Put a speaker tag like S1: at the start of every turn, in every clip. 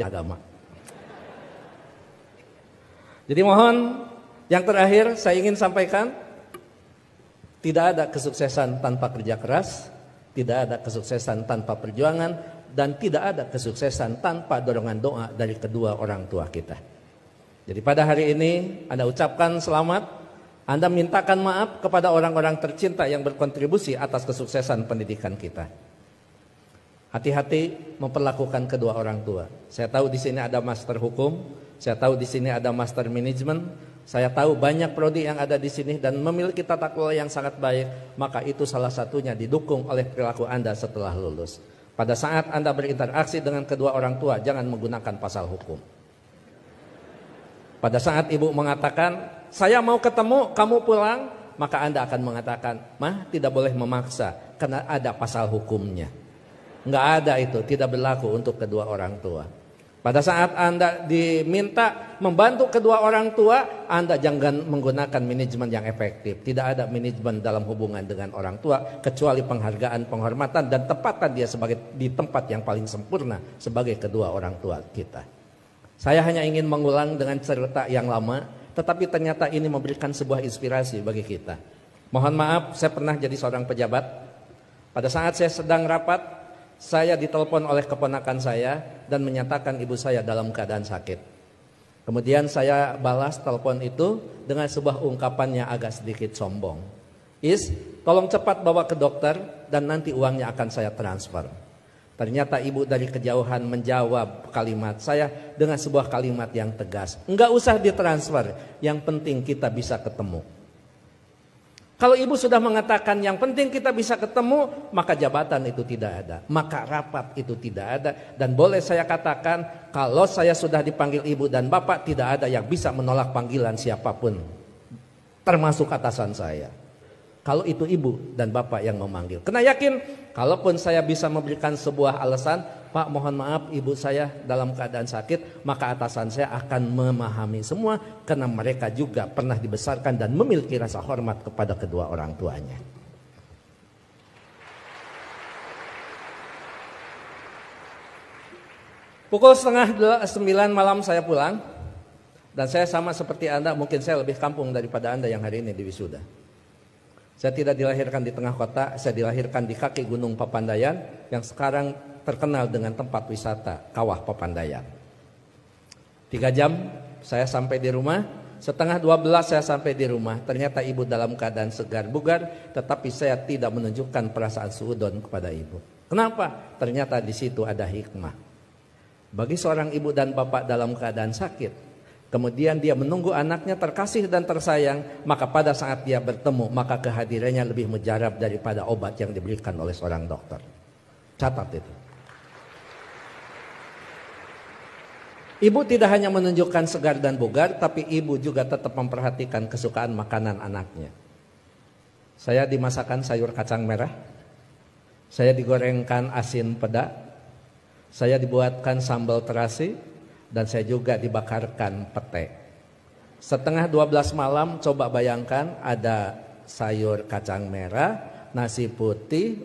S1: agama. Jadi mohon, yang terakhir saya ingin sampaikan, tidak ada kesuksesan tanpa kerja keras, tidak ada kesuksesan tanpa perjuangan, dan tidak ada kesuksesan tanpa dorongan doa dari kedua orang tua kita. Jadi pada hari ini Anda ucapkan selamat, Anda mintakan maaf kepada orang-orang tercinta yang berkontribusi atas kesuksesan pendidikan kita. Hati-hati memperlakukan kedua orang tua. Saya tahu di sini ada master hukum, saya tahu di sini ada master manajemen, saya tahu banyak prodi yang ada di sini dan memiliki tata kelola yang sangat baik, maka itu salah satunya didukung oleh perilaku Anda setelah lulus. Pada saat Anda berinteraksi dengan kedua orang tua, jangan menggunakan pasal hukum. Pada saat ibu mengatakan, saya mau ketemu, kamu pulang, maka Anda akan mengatakan, mah tidak boleh memaksa, karena ada pasal hukumnya. Enggak ada itu, tidak berlaku untuk kedua orang tua. Pada saat Anda diminta membantu kedua orang tua, Anda jangan menggunakan manajemen yang efektif. Tidak ada manajemen dalam hubungan dengan orang tua, kecuali penghargaan, penghormatan, dan tempatan dia sebagai di tempat yang paling sempurna sebagai kedua orang tua kita. Saya hanya ingin mengulang dengan cerita yang lama, tetapi ternyata ini memberikan sebuah inspirasi bagi kita. Mohon maaf, saya pernah jadi seorang pejabat. Pada saat saya sedang rapat, saya ditelepon oleh keponakan saya dan menyatakan ibu saya dalam keadaan sakit. Kemudian saya balas telepon itu dengan sebuah ungkapan yang agak sedikit sombong. Tolong cepat bawa ke dokter dan nanti uangnya akan saya transfer. Ternyata ibu dari kejauhan menjawab kalimat saya dengan sebuah kalimat yang tegas. Enggak usah ditransfer, yang penting kita bisa ketemu. Kalau ibu sudah mengatakan yang penting kita bisa ketemu, maka jabatan itu tidak ada, maka rapat itu tidak ada. Dan boleh saya katakan, kalau saya sudah dipanggil ibu dan bapak, tidak ada yang bisa menolak panggilan siapapun, termasuk atasan saya. Kalau itu ibu dan bapak yang memanggil, kena yakin, kalaupun saya bisa memberikan sebuah alasan, Pak mohon maaf ibu saya dalam keadaan sakit, maka atasan saya akan memahami semua, karena mereka juga pernah dibesarkan dan memiliki rasa hormat kepada kedua orang tuanya. Pukul 8:30 malam saya pulang, dan saya sama seperti Anda, mungkin saya lebih kampung daripada Anda yang hari ini di wisuda. Saya tidak dilahirkan di tengah kota, saya dilahirkan di kaki Gunung Papandayan yang sekarang terkenal dengan tempat wisata Kawah Papandayan. 3 jam saya sampai di rumah, 11:30 saya sampai di rumah. Ternyata ibu dalam keadaan segar bugar, tetapi saya tidak menunjukkan perasaan suudon kepada ibu. Kenapa? Ternyata di situ ada hikmah. Bagi seorang ibu dan bapak dalam keadaan sakit, kemudian dia menunggu anaknya terkasih dan tersayang, maka pada saat dia bertemu, maka kehadirannya lebih mujarab daripada obat yang diberikan oleh seorang dokter. Catat itu. Ibu tidak hanya menunjukkan segar dan bugar, tapi ibu juga tetap memperhatikan kesukaan makanan anaknya. Saya dimasakkan sayur kacang merah, saya digorengkan asin peda, saya dibuatkan sambal terasi, dan saya juga dibakarkan pete. 11:30 malam, coba bayangkan ada sayur kacang merah, nasi putih,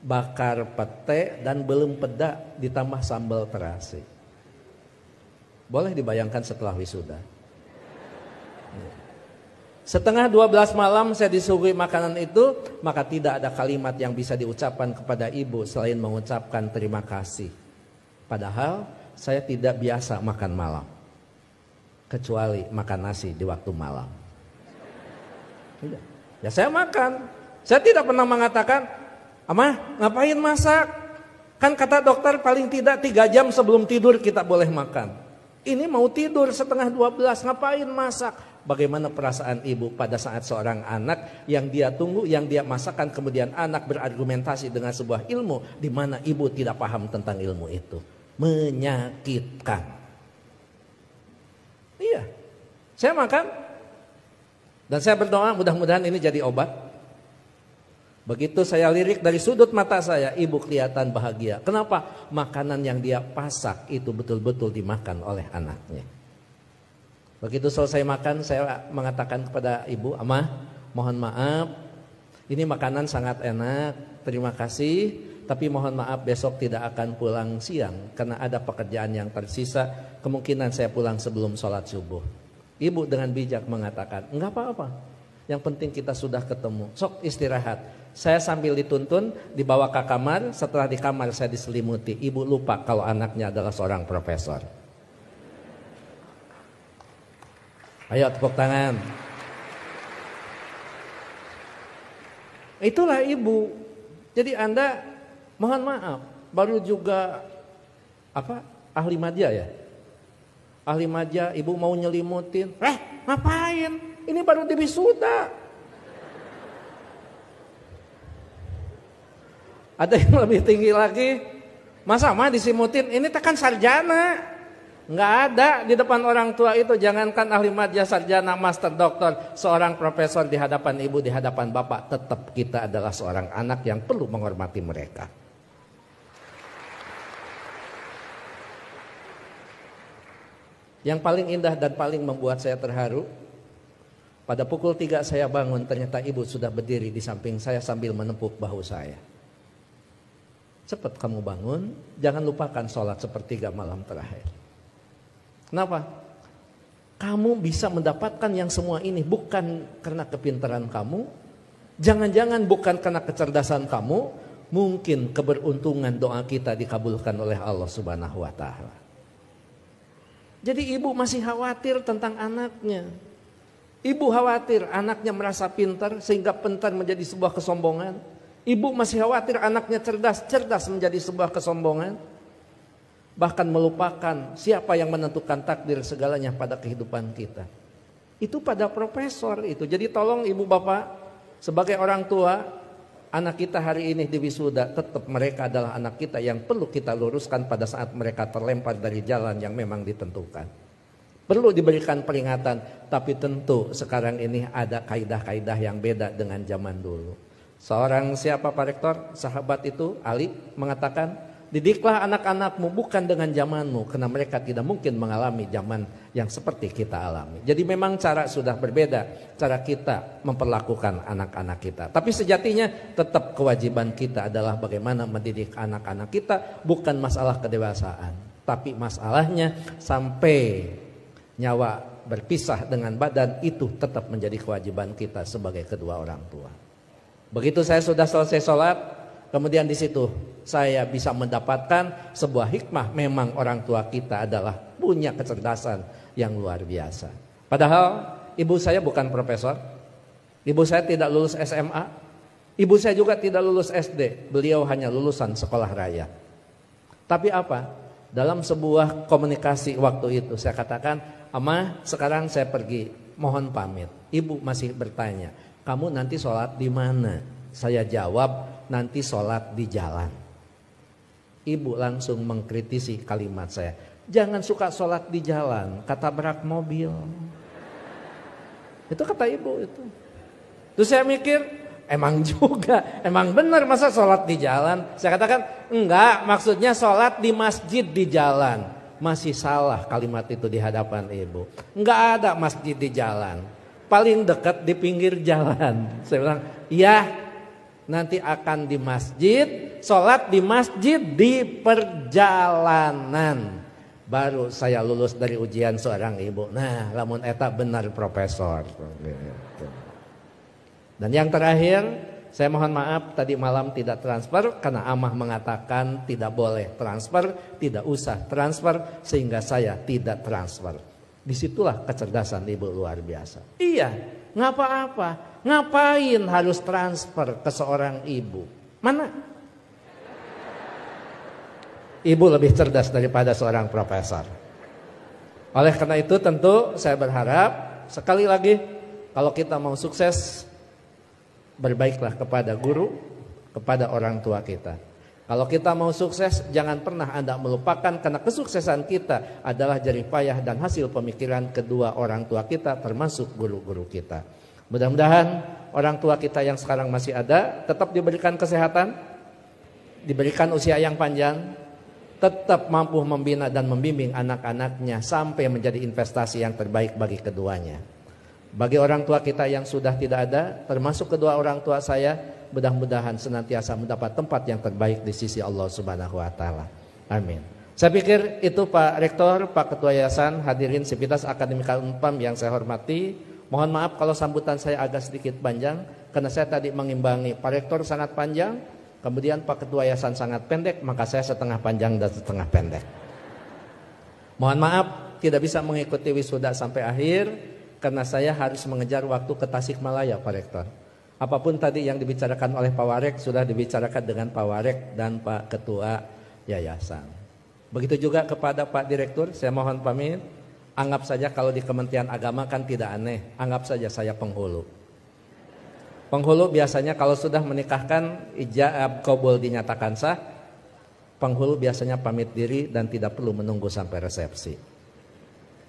S1: bakar pete, dan belum peda ditambah sambal terasi. Boleh dibayangkan setelah wisuda. 11:30 malam saya disuguhi makanan itu, maka tidak ada kalimat yang bisa diucapkan kepada ibu selain mengucapkan terima kasih. Padahal saya tidak biasa makan malam, kecuali makan nasi di waktu malam. Ya saya makan. Saya tidak pernah mengatakan, Amah ngapain masak? Kan kata dokter paling tidak 3 jam sebelum tidur kita boleh makan. Ini mau tidur 11:30, ngapain masak? Bagaimana perasaan ibu pada saat seorang anak yang dia tunggu, yang dia masakan, kemudian anak berargumentasi dengan sebuah ilmu di mana ibu tidak paham tentang ilmu itu. Menyakitkan. Iya, saya makan dan saya berdoa mudah-mudahan ini jadi obat. Begitu saya lirik dari sudut mata saya, ibu kelihatan bahagia. Kenapa? Makanan yang dia pasak itu betul-betul dimakan oleh anaknya. Begitu selesai makan, saya mengatakan kepada ibu, Amah mohon maaf, ini makanan sangat enak, terima kasih. tapi mohon maaf besok tidak akan pulang siang karena ada pekerjaan yang tersisa. Kemungkinan saya pulang sebelum sholat subuh. Ibu dengan bijak mengatakan, enggak apa-apa. Yang penting kita sudah ketemu. Sok istirahat. Saya sambil dituntun dibawa ke kamar. Setelah di kamar saya diselimuti. Ibu lupa kalau anaknya adalah seorang profesor. Ayo tepuk tangan. Itulah ibu. Jadi Anda mohon maaf baru juga ahli madya ya. Ahli madya ibu mau nyelimutin. Ngapain? Ini baru wisuda. Ada yang lebih tinggi lagi. Masa mah disimutin? Ini tekan sarjana. Nggak ada di depan orang tua itu. Jangankan ahli madya, sarjana, master, doktor, seorang profesor di hadapan ibu, di hadapan bapak, tetap kita adalah seorang anak yang perlu menghormati mereka. Yang paling indah dan paling membuat saya terharu, pada pukul 3 saya bangun, ternyata ibu sudah berdiri di samping saya sambil menepuk bahu saya. Cepat kamu bangun, jangan lupakan sholat sepertiga malam terakhir. Kenapa? Kamu bisa mendapatkan yang semua ini bukan karena kepintaran kamu, jangan-jangan bukan karena kecerdasan kamu, mungkin keberuntungan doa kita dikabulkan oleh Allah Subhanahu wa taala. Jadi ibu masih khawatir tentang anaknya. Ibu khawatir anaknya merasa pintar sehingga pintar menjadi sebuah kesombongan. Ibu masih khawatir anaknya cerdas, cerdas menjadi sebuah kesombongan. Bahkan melupakan siapa yang menentukan takdir segalanya pada kehidupan kita. Itu pada profesor itu. Jadi tolong ibu bapak sebagai orang tua, anak kita hari ini di wisuda, tetap mereka adalah anak kita yang perlu kita luruskan pada saat mereka terlempar dari jalan yang memang ditentukan. Perlu diberikan peringatan, tapi tentu sekarang ini ada kaidah-kaidah yang beda dengan zaman dulu. Seorang siapa Pak Rektor, sahabat itu Ali mengatakan, didiklah anak-anakmu bukan dengan zamanmu, karena mereka tidak mungkin mengalami zaman yang seperti kita alami. Jadi memang cara sudah berbeda, cara kita memperlakukan anak-anak kita. Tapi sejatinya tetap kewajiban kita adalah bagaimana mendidik anak-anak kita, bukan masalah kedewasaan. Tapi masalahnya sampai nyawa berpisah dengan badan, itu tetap menjadi kewajiban kita sebagai kedua orang tua. Begitu saya sudah selesai sholat, kemudian di situ saya bisa mendapatkan sebuah hikmah. Memang orang tua kita adalah punya kecerdasan yang luar biasa. Padahal ibu saya bukan profesor, ibu saya tidak lulus SMA, ibu saya juga tidak lulus SD. Beliau hanya lulusan sekolah raya. Tapi apa? Dalam sebuah komunikasi waktu itu saya katakan, "Ama, sekarang saya pergi, mohon pamit." Ibu masih bertanya, "Kamu nanti sholat di mana?" Saya jawab, "Nanti sholat di jalan." Ibu langsung mengkritisi kalimat saya, "Jangan suka sholat di jalan, ketabrak mobil." Itu kata ibu itu. Terus saya mikir, emang juga, emang benar masa sholat di jalan? Saya katakan, enggak, maksudnya sholat di masjid di jalan. Masih salah kalimat itu di hadapan ibu. Enggak ada masjid di jalan, paling dekat di pinggir jalan. Saya bilang, iya, nanti akan di masjid, sholat di masjid di perjalanan. Baru saya lulus dari ujian seorang ibu. Nah, lamun eta benar profesor. Dan yang terakhir, saya mohon maaf tadi malam tidak transfer karena Amah mengatakan tidak boleh transfer, tidak usah transfer, sehingga saya tidak transfer. Disitulah kecerdasan ibu luar biasa. Iya, nggak apa-apa. Ngapain harus transfer ke seorang ibu? Mana? Ibu lebih cerdas daripada seorang profesor. Oleh karena itu tentu saya berharap sekali lagi, kalau kita mau sukses, berbaiklah kepada guru, kepada orang tua kita. Kalau kita mau sukses, jangan pernah Anda melupakan, karena kesuksesan kita adalah jerih payah dan hasil pemikiran kedua orang tua kita, termasuk guru-guru kita. Mudah-mudahan orang tua kita yang sekarang masih ada tetap diberikan kesehatan, diberikan usia yang panjang, tetap mampu membina dan membimbing anak-anaknya sampai menjadi investasi yang terbaik bagi keduanya. Bagi orang tua kita yang sudah tidak ada, termasuk kedua orang tua saya, mudah-mudahan senantiasa mendapat tempat yang terbaik di sisi Allah Subhanahu wa taala. Amin. Saya pikir itu Pak Rektor, Pak Ketua Yayasan, hadirin Sivitas Akademika Unpam yang saya hormati. Mohon maaf kalau sambutan saya agak sedikit panjang karena saya tadi mengimbangi Pak Rektor sangat panjang, kemudian Pak Ketua Yayasan sangat pendek, maka saya setengah panjang dan setengah pendek. Mohon maaf tidak bisa mengikuti wisuda sampai akhir karena saya harus mengejar waktu ke Tasikmalaya Pak Rektor. Apapun tadi yang dibicarakan oleh Pak Warek sudah dibicarakan dengan Pak Warek dan Pak Ketua Yayasan. Begitu juga kepada Pak Direktur, saya mohon pamit. Anggap saja kalau di Kementerian Agama kan tidak aneh, anggap saja saya penghulu. Penghulu biasanya kalau sudah menikahkan ijab qabul dinyatakan sah, penghulu biasanya pamit diri dan tidak perlu menunggu sampai resepsi.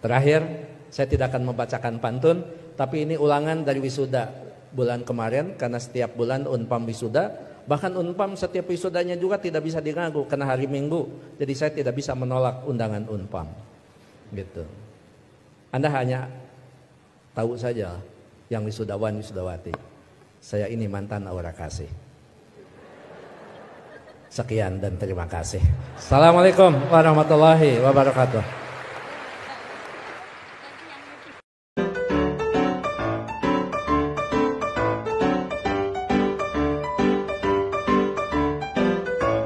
S1: Terakhir, saya tidak akan membacakan pantun, tapi ini ulangan dari wisuda bulan kemarin karena setiap bulan Unpam wisuda. Bahkan Unpam setiap wisudanya juga tidak bisa diganggu karena hari Minggu. Jadi saya tidak bisa menolak undangan Unpam. Gitu. Anda hanya tahu saja yang wisudawan wisudawati. Saya ini mantan aura kasih. Sekian dan terima kasih. Assalamualaikum warahmatullahi wabarakatuh.